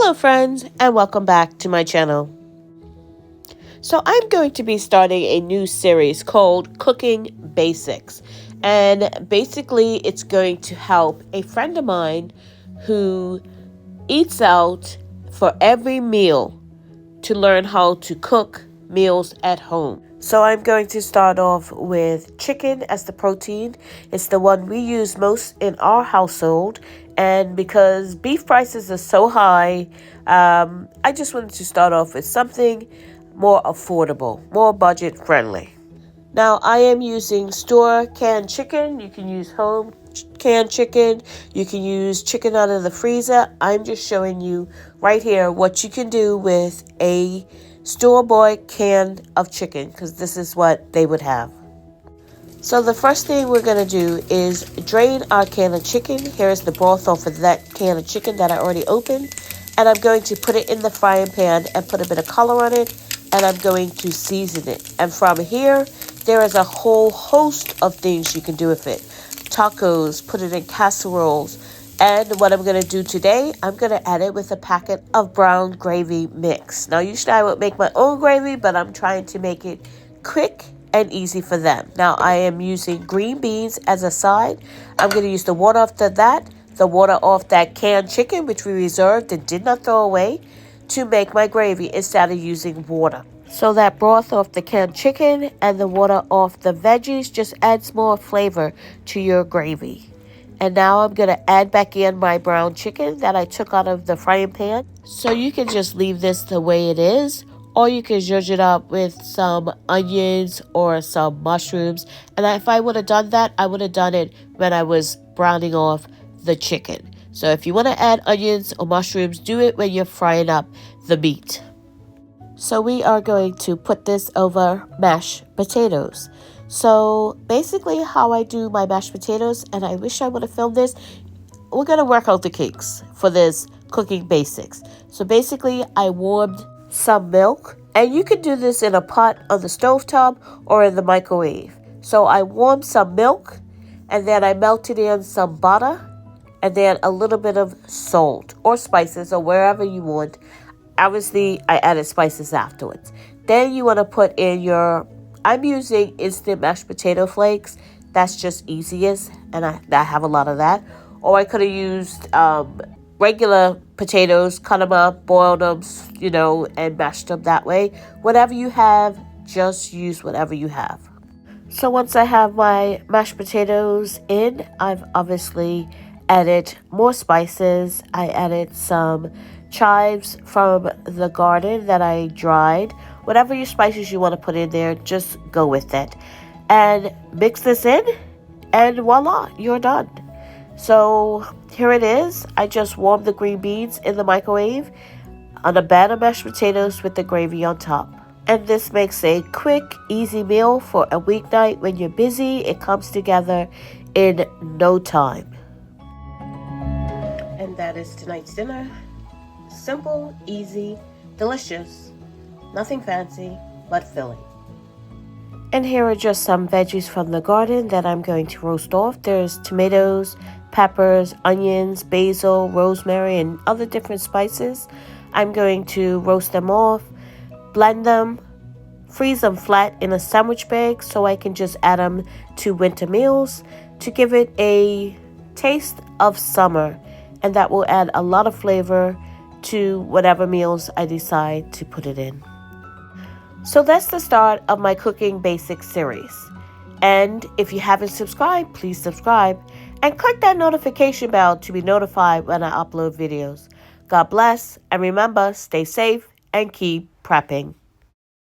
Hello friends, and welcome back to my channel. So I'm going to be starting a new series called Cooking Basics, and basically it's going to help a friend of mine who eats out for every meal to learn how to cook meals at home. So I'm going to start off with chicken as the protein. It's the one we use most in our household. And because beef prices are so high, I just wanted to start off with something more affordable, more budget friendly. Now I am using store canned chicken. You can use home canned chicken. You can use chicken out of the freezer. I'm just showing you right here what you can do with a store-bought can of chicken, because this is what they would have. So the first thing we're going to do is drain our can of chicken. Here's the broth off of that can of chicken that I already opened. And I'm going to put it in the frying pan and put a bit of color on it. And I'm going to season it. And from here, there is a whole host of things you can do with it. Tacos, put it in casseroles. And what I'm going to do today, I'm going to add it with a packet of brown gravy mix. Now, usually I would make my own gravy, but I'm trying to make it quick and easy for them. Now, I am using green beans as a side. I'm going to use the water after that, the water off that canned chicken, which we reserved and did not throw away, to make my gravy instead of using water. So that broth off the canned chicken and the water off the veggies just adds more flavor to your gravy. And now I'm going to add back in my brown chicken that I took out of the frying pan. So you can just leave this the way it is, or you can zhuzh it up with some onions or some mushrooms. And if I would have done that, I would have done it when I was browning off the chicken. So if you want to add onions or mushrooms, do it when you're frying up the meat. So we are going to put this over mashed potatoes. So basically how I do my mashed potatoes, and I wish I would have filmed this, we're going to work out the kinks for this cooking basics. So basically I warmed some milk, and you can do this in a pot on the stovetop or in the microwave. So I warmed some milk, and then I melted in some butter, and then a little bit of salt or spices or wherever you want. Obviously, I added spices afterwards. Then you want to put in your, I'm using instant mashed potato flakes. That's just easiest, and I have a lot of that. Or I could have used regular potatoes, cut them up, boiled them, and mashed them that way. Whatever you have, just use whatever you have. So once I have my mashed potatoes in, I've obviously added more spices. I added some chives from the garden that I dried. Whatever your spices you want to put in there, just go with it. And mix this in, and voila, you're done. So here it is. I just warmed the green beans in the microwave on a bed of mashed potatoes with the gravy on top. And this makes a quick, easy meal for a weeknight when you're busy. It comes together in no time. And that is tonight's dinner. Simple, easy, delicious. Nothing fancy, but filling. And here are just some veggies from the garden that I'm going to roast off. There's tomatoes, peppers, onions, basil, rosemary, and other different spices. I'm going to roast them off, blend them, freeze them flat in a sandwich bag so I can just add them to winter meals to give it a taste of summer. And that will add a lot of flavor to whatever meals I decide to put it in. So that's the start of my Cooking Basics series. And if you haven't subscribed, please subscribe and click that notification bell to be notified when I upload videos. God bless, and remember, stay safe and keep prepping.